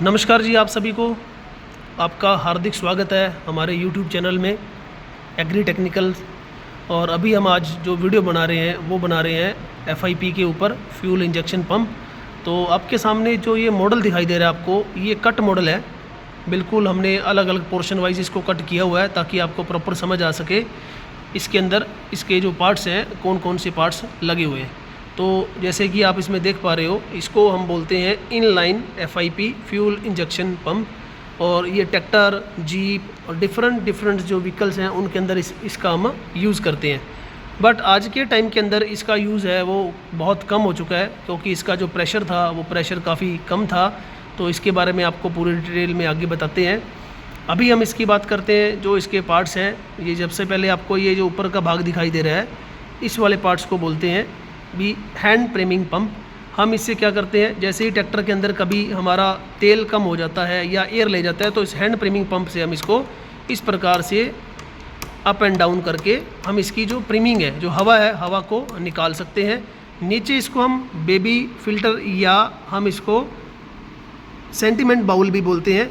नमस्कार जी, आप सभी को आपका हार्दिक स्वागत है हमारे YouTube चैनल में एग्री टेक्निकल। और अभी हम आज जो वीडियो बना रहे हैं वो बना रहे हैं FIP के ऊपर फ्यूल इंजेक्शन पंप। तो आपके सामने जो ये मॉडल दिखाई दे रहा है आपको, ये कट मॉडल है। बिल्कुल हमने अलग अलग पोर्शन वाइज इसको कट किया हुआ है ताकि आपको प्रॉपर समझ आ सके इसके अंदर इसके जो पार्ट्स हैं कौन कौन से पार्ट्स लगे हुए हैं। तो जैसे कि आप इसमें देख पा रहे हो, इसको हम बोलते हैं inline FIP fuel injection pump. और ये ट्रैक्टर, जीप और डिफरेंट जो व्हीकल्स हैं उनके अंदर इसका हम यूज़ करते हैं। बट आज के टाइम के अंदर इसका यूज़ है वो बहुत कम हो चुका है, क्योंकि इसका जो प्रेशर था वो प्रेशर काफ़ी कम था। तो इसके बारे में आपको पूरी डिटेल में आगे बताते हैं। अभी हम इसकी बात करते हैं जो इसके पार्ट्स हैं। ये सबसे पहले आपको ये जो ऊपर का भाग दिखाई दे रहा है, इस वाले पार्ट्स को बोलते हैं भी हैंड फ्रेमिंग पंप। हम इससे क्या करते हैं, जैसे ही ट्रैक्टर के अंदर कभी हमारा तेल कम हो जाता है या एयर ले जाता है, तो इस हैंड फ्रेमिंग पंप से हम इसको इस प्रकार से अप एंड डाउन करके हम इसकी जो प्रीमिंग है, जो हवा है, हवा को निकाल सकते हैं। नीचे इसको हम बेबी फिल्टर या हम इसको सेंटीमेंट बाउल भी बोलते हैं।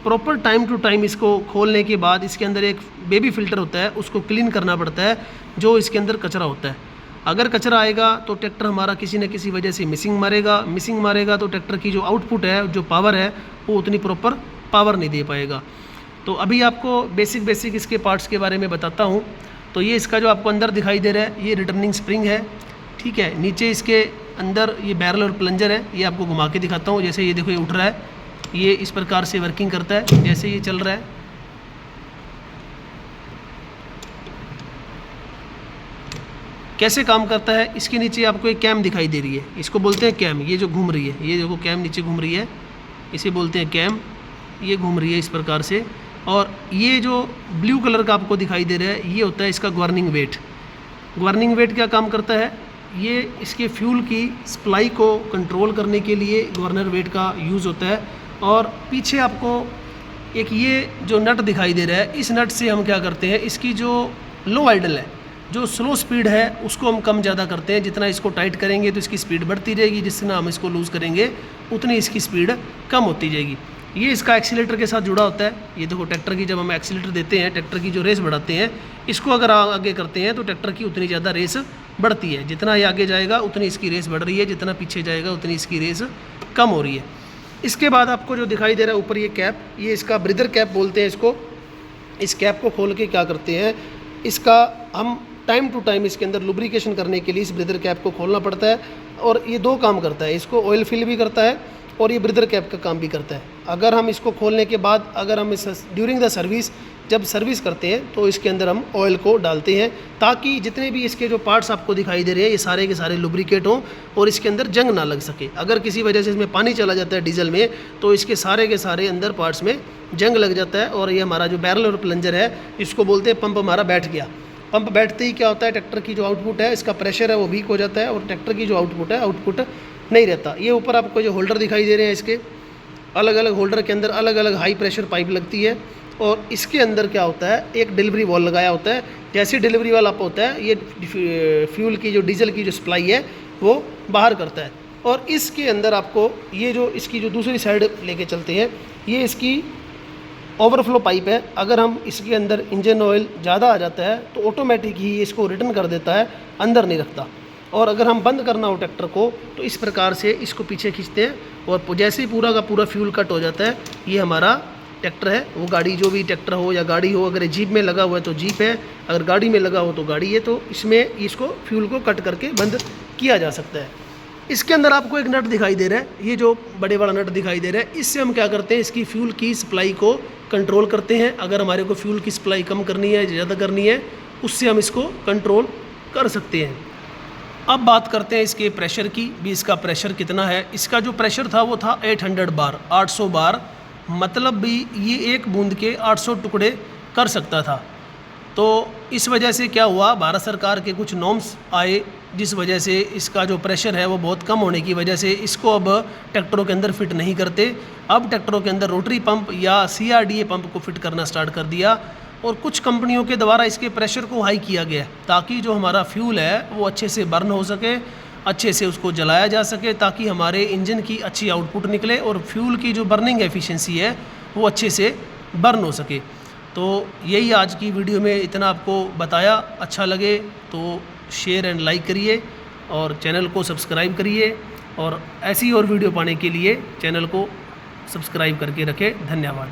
प्रॉपर टाइम टू टाइम इसको खोलने के बाद इसके अंदर एक बेबी फिल्टर होता है, उसको क्लीन करना पड़ता है जो इसके अंदर कचरा होता है। अगर कचरा आएगा तो ट्रैक्टर हमारा किसी न किसी वजह से मिसिंग मारेगा तो ट्रैक्टर की जो आउटपुट है, जो पावर है, वो उतनी प्रॉपर पावर नहीं दे पाएगा। तो अभी आपको बेसिक इसके पार्ट्स के बारे में बताता हूँ। तो ये इसका जो आपको अंदर दिखाई दे रहा है, ये रिटर्निंग स्प्रिंग है, ठीक है। नीचे इसके अंदर ये बैरल और प्लंजर है, ये आपको घुमा के दिखाता हूँ। जैसे ये देखो, ये उठ रहा है, ये इस प्रकार से वर्किंग करता है। जैसे ये चल रहा है, कैसे काम करता है, इसके नीचे आपको एक कैम दिखाई दे रही है, इसको बोलते हैं कैम। ये जो घूम रही है, ये देखो कैम नीचे घूम रही है, इसे बोलते हैं कैम। ये घूम रही है इस प्रकार से। और ये जो ब्लू कलर का आपको दिखाई दे रहा है, ये होता है इसका गवर्निंग वेट। गवर्निंग वेट क्या काम करता है, ये इसके फ्यूल की सप्लाई को कंट्रोल करने के लिए गवर्नर वेट का यूज़ होता है। और पीछे आपको एक ये जो नट दिखाई दे रहा है, इस नट से हम क्या करते हैं, इसकी जो लो आइडल है, जो स्लो स्पीड है, उसको हम कम ज़्यादा करते हैं। जितना इसको टाइट करेंगे तो इसकी स्पीड बढ़ती रहेगी, जितना हम इसको लूज़ करेंगे उतनी इसकी स्पीड कम होती जाएगी। ये इसका एक्सीलेटर के साथ जुड़ा होता है। ये देखो, ट्रैक्टर की जब हम एक्सीलेटर देते हैं, ट्रैक्टर की जो रेस बढ़ाते हैं, इसको अगर आगे करते हैं तो ट्रैक्टर की उतनी ज़्यादा रेस बढ़ती है। जितना ये आगे जाएगा उतनी इसकी रेस बढ़ रही है, जितना पीछे जाएगा उतनी इसकी रेस कम हो रही है। इसके बाद आपको जो दिखाई दे रहा है ऊपर, ये कैप, ये इसका ब्रीदर कैप बोलते हैं इसको। इस कैप को खोल के क्या करते हैं, इसका हम टाइम टू टाइम इसके अंदर लुब्रिकेशन करने के लिए इस ब्रीदर कैप को खोलना पड़ता है। और ये दो काम करता है, इसको ऑयल फिल भी करता है और ये ब्रीदर कैप का काम भी करता है। अगर हम इसको खोलने के बाद, अगर हम इस ड्यूरिंग द सर्विस, जब सर्विस करते हैं तो इसके अंदर हम ऑयल को डालते हैं, ताकि जितने भी इसके जो पार्ट्स आपको दिखाई दे रहे हैं, ये सारे के सारे लुब्रिकेट हों और इसके अंदर जंग ना लग सके। अगर किसी वजह से इसमें पानी चला जाता है डीजल में, तो इसके सारे के सारे अंदर पार्ट्स में जंग लग जाता है। और ये हमारा जो बैरल और प्लंजर है, इसको बोलते हैं पंप हमारा बैठ गया। पंप बैठते ही क्या होता है, ट्रैक्टर की जो आउटपुट है, इसका प्रेशर है वो वीक हो जाता है और ट्रैक्टर की जो आउटपुट है, आउटपुट नहीं रहता। ये ऊपर आपको जो होल्डर दिखाई दे रहे हैं, इसके अलग अलग होल्डर के अंदर अलग अलग हाई प्रेशर पाइप लगती है। और इसके अंदर क्या होता है, एक डिलीवरी वॉल लगाया होता है। जैसे डिलीवरी वाल आप होता है, ये फ्यूल की जो डीजल की जो सप्लाई है वो बाहर करता है। और इसके अंदर आपको ये जो इसकी जो दूसरी साइड लेके चलते हैं, ये इसकी ओवरफ्लो पाइप है। अगर हम इसके अंदर इंजन ऑयल ज़्यादा आ जाता है तो ऑटोमेटिक ही इसको रिटर्न कर देता है, अंदर नहीं रखता। और अगर हम बंद करना हो ट्रैक्टर को, तो इस प्रकार से इसको पीछे खींचते हैं और जैसे ही पूरा का पूरा फ्यूल कट हो जाता है, ये हमारा ट्रैक्टर है। वो गाड़ी, जो भी ट्रैक्टर हो या गाड़ी हो, अगर जीप में लगा हुआ है तो जीप है, अगर गाड़ी में लगा हो तो गाड़ी है। तो इसमें इसको फ्यूल को कट करके बंद किया जा सकता है। इसके अंदर आपको एक नट दिखाई दे रहा है, ये जो बड़े वाला नट दिखाई दे रहा है, इससे हम क्या करते हैं, इसकी फ्यूल की सप्लाई को कंट्रोल करते हैं। अगर हमारे को फ्यूल की सप्लाई कम करनी है, ज़्यादा करनी है, उससे हम इसको कंट्रोल कर सकते हैं। अब बात करते हैं इसके प्रेशर की भी। इसका प्रेशर कितना है, इसका जो प्रेशर था वो था 800 बार, 800 बार, मतलब भी ये एक बूंद के 800 टुकड़े कर सकता था। तो इस वजह से क्या हुआ, भारत सरकार के कुछ नॉर्म्स आए, जिस वजह से इसका जो प्रेशर है वो बहुत कम होने की वजह से इसको अब ट्रैक्टरों के अंदर फिट नहीं करते। अब ट्रैक्टरों के अंदर रोटरी पंप या CRDA पंप को फिट करना स्टार्ट कर दिया। और कुछ कंपनियों के द्वारा इसके प्रेशर को हाई किया गया, ताकि जो हमारा फ्यूल है वो अच्छे से बर्न हो सके अच्छे से उसको जलाया जा सके, ताकि हमारे इंजन की अच्छी आउटपुट निकले और फ्यूल की जो बर्निंग एफिशिएंसी है वो अच्छे से बर्न हो सके। तो यही आज की वीडियो में इतना आपको बताया। अच्छा लगे तो शेयर एंड लाइक करिए और चैनल को सब्सक्राइब करिए, और ऐसी और वीडियो पाने के लिए चैनल को सब्सक्राइब करके रखें। धन्यवाद।